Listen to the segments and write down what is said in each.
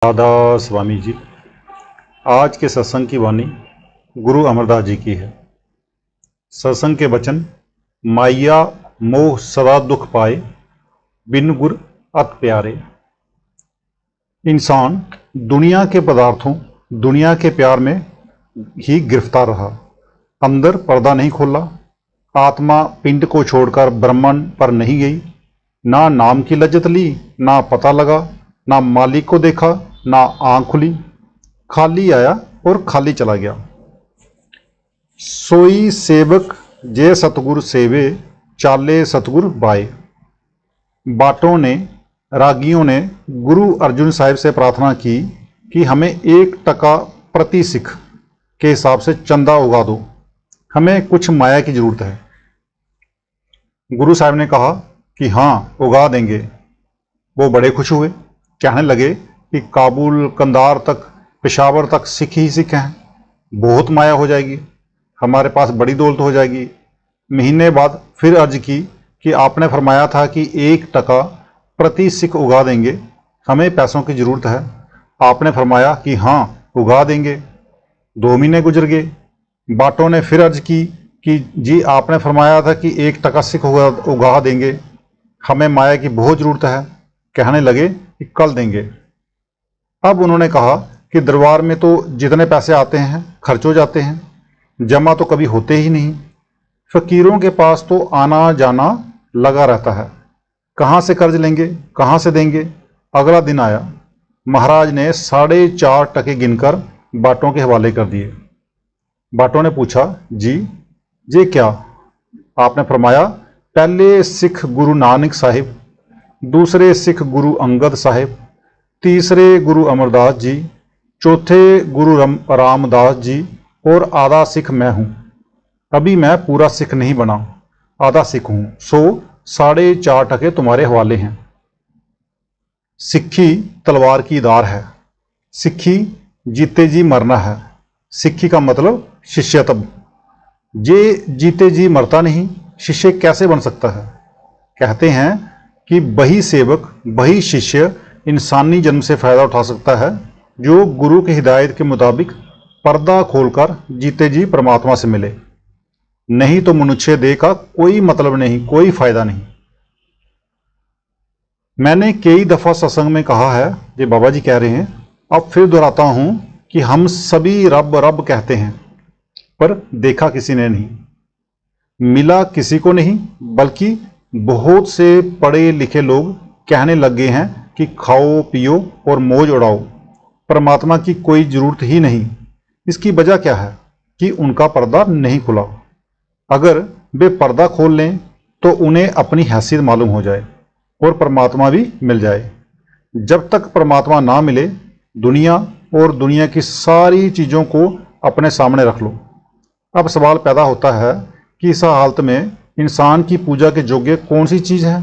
राधा स्वामी जी। आज के सत्संग की वाणी गुरु अमरदास जी की है। सत्संग के वचन, माया मोह सदा दुख पाए, बिन गुर अत प्यारे। इंसान दुनिया के पदार्थों, दुनिया के प्यार में ही गिरफ्तार रहा, अंदर पर्दा नहीं खोला। आत्मा पिंड को छोड़कर ब्रह्मांड पर नहीं गई। ना नाम की लज्जत ली, ना पता लगा, ना मालिक को देखा, ना आंख खुली। खाली आया और खाली चला गया। सोई सेवक जे सतगुर सेवे, चाले सतगुर बाए। बाटों ने, रागियों ने गुरु अर्जुन साहिब से प्रार्थना की कि हमें 1 टका प्रति सिख के हिसाब से चंदा उगा दो, हमें कुछ माया की जरूरत है। गुरु साहिब ने कहा कि हाँ, उगा देंगे। वो बड़े खुश हुए, कहने लगे कि काबुल, कंधार तक, पेशावर तक सिख ही सिख हैं, बहुत माया हो जाएगी, हमारे पास बड़ी दौलत हो जाएगी। महीने बाद फिर अर्ज की कि आपने फरमाया था कि 1 टका प्रति सिख उगा देंगे, हमें पैसों की ज़रूरत है। आपने फरमाया कि हाँ, उगा देंगे। 2 महीने गुजर गए। बाटों ने फिर अर्ज की कि जी आपने फरमाया था कि 1 टका सिख उगा देंगे, हमें माया की बहुत ज़रूरत है। कहने लगे कि कल देंगे। अब उन्होंने कहा कि दरबार में तो जितने पैसे आते हैं खर्च हो जाते हैं, जमा तो कभी होते ही नहीं। फकीरों के पास तो आना जाना लगा रहता है, कहाँ से कर्ज लेंगे, कहाँ से देंगे। अगला दिन आया, महाराज ने 4.5 टके गिनकर बाटों के हवाले कर दिए। बाटों ने पूछा, जी ये क्या? आपने फरमाया, पहले सिख गुरु नानक साहिब, दूसरे सिख गुरु अंगद साहिब, तीसरे गुरु अमरदास जी, चौथे गुरु रामदास जी और आधा सिख मैं हूँ। अभी मैं पूरा सिख नहीं बना, आधा सिख हूँ, सो 4.5 टके तुम्हारे हवाले हैं। सिक्खी तलवार की धार है, सिक्खी जीते जी मरना है। सिक्खी का मतलब शिष्यत्व। जे जीते जी मरता नहीं, शिष्य कैसे बन सकता है? कहते हैं कि वही सेवक, वही शिष्य इंसानी जन्म से फायदा उठा सकता है जो गुरु की हिदायत के मुताबिक पर्दा खोलकर जीते जी परमात्मा से मिले। नहीं तो मनुष्य देह का कोई मतलब नहीं, कोई फायदा नहीं। मैंने कई दफा सत्संग में कहा है, ये बाबा जी कह रहे हैं, अब फिर दोहराता हूं कि हम सभी रब रब कहते हैं, पर देखा किसी ने नहीं, मिला किसी को नहीं, बल्कि बहुत से पढ़े लिखे लोग कहने लग गए हैं कि खाओ पियो और मौज उड़ाओ, परमात्मा की कोई जरूरत ही नहीं। इसकी वजह क्या है कि उनका पर्दा नहीं खुला। अगर वे पर्दा खोल लें तो उन्हें अपनी हैसियत मालूम हो जाए और परमात्मा भी मिल जाए। जब तक परमात्मा ना मिले, दुनिया और दुनिया की सारी चीज़ों को अपने सामने रख लो। अब सवाल पैदा होता है कि इस हालत में इंसान की पूजा के योग्य कौन सी चीज़ है?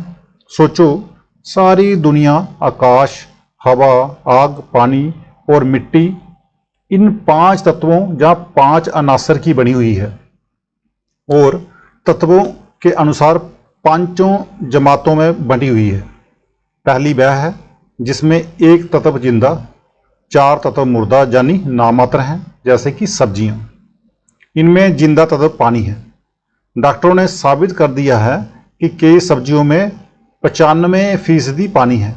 सोचो, सारी दुनिया आकाश, हवा, आग, पानी और मिट्टी, इन 5 तत्वों या 5 अनासर की बनी हुई है और तत्वों के अनुसार 5 जमातों में बंटी हुई है। पहली वह है जिसमें 1 तत्व जिंदा, 4 तत्व मुर्दा यानी नामात्र हैं, जैसे कि सब्जियां। इनमें जिंदा तत्व पानी है। डॉक्टरों ने साबित कर दिया है कि कई सब्जियों में 95% पानी है।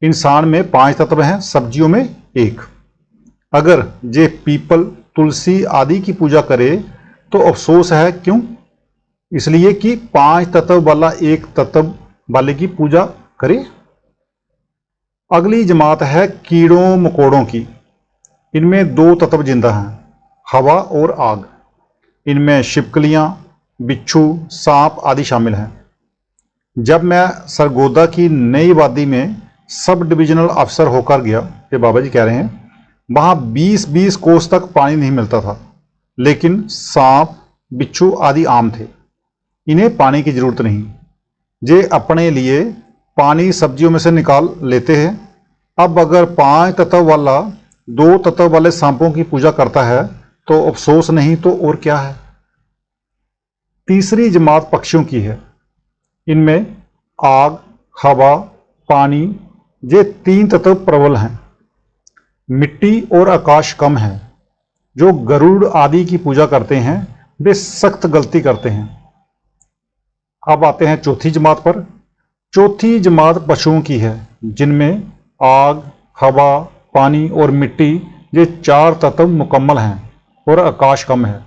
इंसान में 5 तत्व हैं, सब्जियों में 1। अगर जे पीपल, तुलसी आदि की पूजा करे तो अफसोस है। क्यों? इसलिए कि 5 तत्व वाला 1 तत्व वाले की पूजा करे। अगली जमात है कीड़ों मकोड़ों की। इनमें 2 तत्व जिंदा हैं, हवा और आग। इनमें छिपकलियां, बिच्छू, सांप आदि शामिल हैं। जब मैं सरगोदा की नई वादी में सब डिविजनल अफसर होकर गया, ये बाबा जी कह रहे हैं, वहाँ 20-20 कोस तक पानी नहीं मिलता था, लेकिन सांप, बिच्छू आदि आम थे। इन्हें पानी की जरूरत नहीं। ये अपने लिए पानी सब्जियों में से निकाल लेते हैं। अब अगर 5 तत्व वाला 2 तत्व वाले सांपों की पूजा करता है तो अफसोस नहीं तो और क्या है। तीसरी जमात पक्षियों की है। इनमें आग, हवा, पानी, ये 3 तत्व प्रबल हैं। मिट्टी और आकाश कम है। जो गरुड़ आदि की पूजा करते हैं वे सख्त गलती करते हैं। अब आते हैं चौथी जमात पर। चौथी जमात पशुओं की है, जिनमें आग, हवा, पानी और मिट्टी, ये 4 तत्व मुकम्मल हैं और आकाश कम है।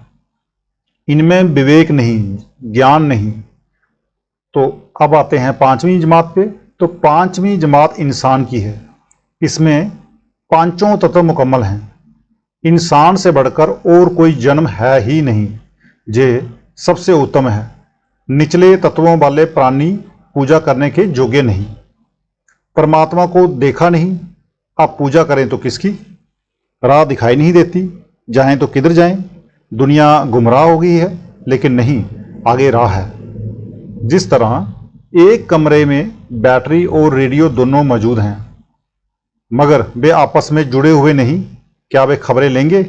इनमें विवेक नहीं, ज्ञान नहीं। तो अब आते हैं 5वीं जमात पे। तो 5वीं जमात इंसान की है। इसमें 5 तत्व मुकम्मल हैं। इंसान से बढ़कर और कोई जन्म है ही नहीं। ये सबसे उत्तम है। निचले तत्वों वाले प्राणी पूजा करने के योग्य नहीं। परमात्मा को देखा नहीं, आप पूजा करें तो किसकी? राह दिखाई नहीं देती, जाएं तो किधर जाएं? दुनिया गुमराह हो गई है, लेकिन नहीं, आगे राह है। जिस तरह एक कमरे में बैटरी और रेडियो दोनों मौजूद हैं, मगर वे आपस में जुड़े हुए नहीं, क्या वे खबरें लेंगे?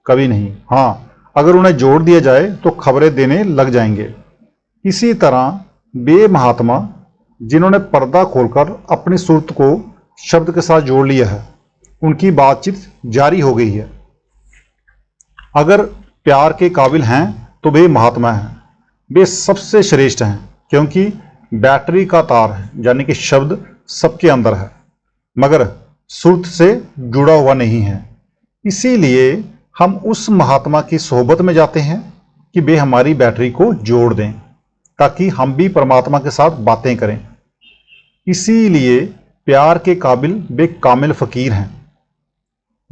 कभी नहीं। हाँ, अगर उन्हें जोड़ दिया जाए तो खबरें देने लग जाएंगे। इसी तरह वे महात्मा जिन्होंने पर्दा खोलकर अपनी सूरत को शब्द के साथ जोड़ लिया है, उनकी बातचीत जारी हो गई है। अगर प्यार के काबिल हैं तो वे महात्मा हैं। वे सबसे श्रेष्ठ हैं, क्योंकि बैटरी का तार है, यानी कि शब्द सबके अंदर है, मगर सूरत से जुड़ा हुआ नहीं है। इसीलिए हम उस महात्मा की सोहबत में जाते हैं कि वे हमारी बैटरी को जोड़ दें, ताकि हम भी परमात्मा के साथ बातें करें। इसीलिए प्यार के काबिल वे कामिल फकीर हैं,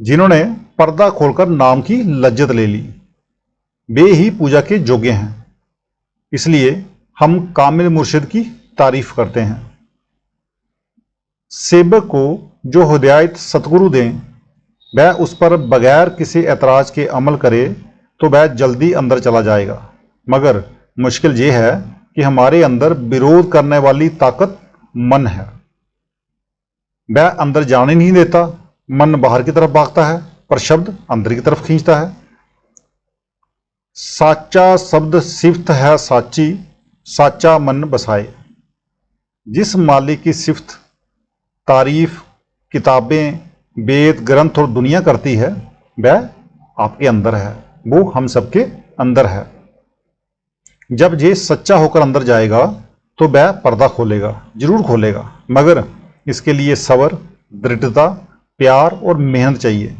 जिन्होंने पर्दा खोलकर नाम की लज्जत ले ली। वे ही पूजा के योग्य हैं। इसलिए हम कामिल मुर्शिद की तारीफ करते हैं। सेवक को जो हिदायत सतगुरु दें, वह उस पर बगैर किसी ऐतराज के अमल करे तो वह जल्दी अंदर चला जाएगा। मगर मुश्किल ये है कि हमारे अंदर विरोध करने वाली ताकत मन है। वह अंदर जाने नहीं देता। मन बाहर की तरफ भागता है, पर शब्द अंदर की तरफ खींचता है। साचा शब्द सिफ्त है साची, साचा मन बसाए। जिस मालिक की सिफ्त, तारीफ, किताबें, वेद, ग्रंथ और दुनिया करती है, वह आपके अंदर है, वो हम सबके अंदर है। जब ये सच्चा होकर अंदर जाएगा तो वह पर्दा खोलेगा, जरूर खोलेगा, मगर इसके लिए सब्र, दृढ़ता, प्यार और मेहनत चाहिए।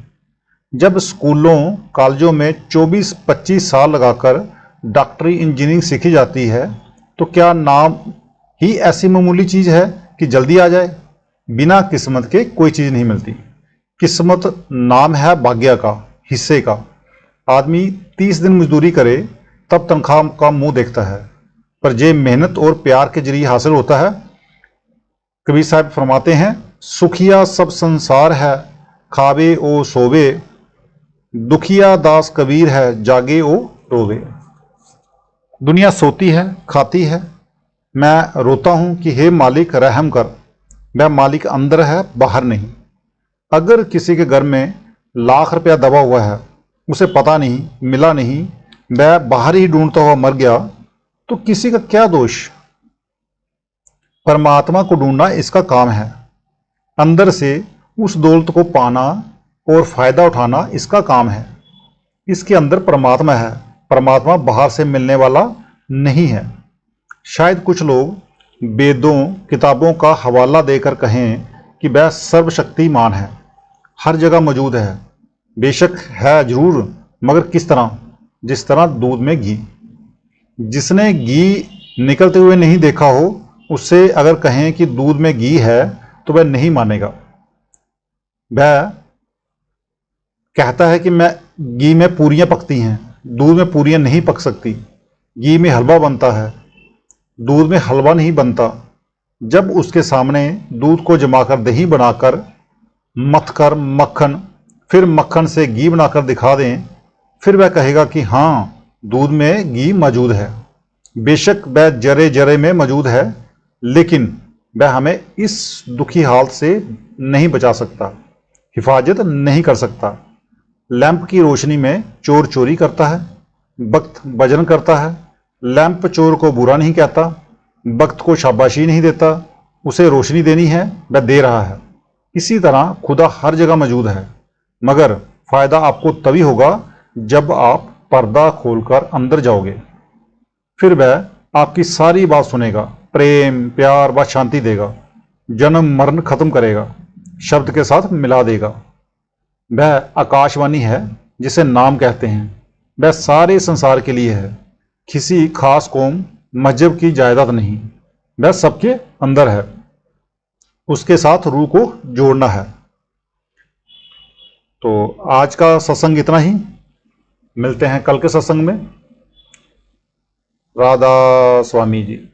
जब स्कूलों कॉलेजों में 24-25 साल लगाकर डॉक्टरी, इंजीनियरिंग सीखी जाती है, तो क्या नाम ही ऐसी मामूली चीज़ है कि जल्दी आ जाए? बिना किस्मत के कोई चीज़ नहीं मिलती। किस्मत नाम है भाग्य का, हिस्से का। आदमी 30 दिन मजदूरी करे तब तनख्वाह का मुंह देखता है, पर जे मेहनत और प्यार के जरिए हासिल होता है। कबीर साहब फरमाते हैं, सुखिया सब संसार है, खावे ओ सोवे, दुखिया दास कबीर है, जागे ओ रोवे। दुनिया सोती है, खाती है, मैं रोता हूं कि हे मालिक रहम कर। वह मालिक अंदर है, बाहर नहीं। अगर किसी के घर में लाख रुपया दबा हुआ है, उसे पता नहीं, मिला नहीं, वह बाहर ही ढूंढता हुआ मर गया, तो किसी का क्या दोष? परमात्मा को ढूंढना इसका काम है। अंदर से उस दौलत को पाना और फायदा उठाना इसका काम है। इसके अंदर परमात्मा है। परमात्मा बाहर से मिलने वाला नहीं है। शायद कुछ लोग वेदों, किताबों का हवाला देकर कहें कि वह सर्वशक्तिमान है, हर जगह मौजूद है। बेशक है जरूर, मगर किस तरह? जिस तरह दूध में घी। जिसने घी निकलते हुए नहीं देखा हो, उससे अगर कहें कि दूध में घी है तो वह नहीं मानेगा। वह कहता है कि मैं घी में पूरियां पकती हैं, दूध में पूरियां नहीं पक सकती। घी में हलवा बनता है, दूध में हलवा नहीं बनता। जब उसके सामने दूध को जमाकर दही बनाकर, मथकर मक्खन, फिर मक्खन से घी बनाकर दिखा दें, फिर वह कहेगा कि हाँ, दूध में घी मौजूद है। बेशक वह जरे जरे में मौजूद है, लेकिन वह हमें इस दुखी हालत से नहीं बचा सकता, हिफाजत नहीं कर सकता। लैंप की रोशनी में चोर चोरी करता है, वक्त भजन करता है। लैंप चोर को बुरा नहीं कहता, वक्त को शाबाशी नहीं देता। उसे रोशनी देनी है, वह दे रहा है। इसी तरह खुदा हर जगह मौजूद है, मगर फायदा आपको तभी होगा जब आप पर्दा खोलकर अंदर जाओगे। फिर वह आपकी सारी बात सुनेगा, प्रेम प्यार व शांति देगा, जन्म मरण खत्म करेगा, शब्द के साथ मिला देगा। वह आकाशवाणी है जिसे नाम कहते हैं। वह सारे संसार के लिए है, किसी खास कौम मजहब की जायदाद नहीं। वह सबके अंदर है, उसके साथ रूह को जोड़ना है। तो आज का सत्संग इतना ही, मिलते हैं कल के सत्संग में। राधा स्वामी जी।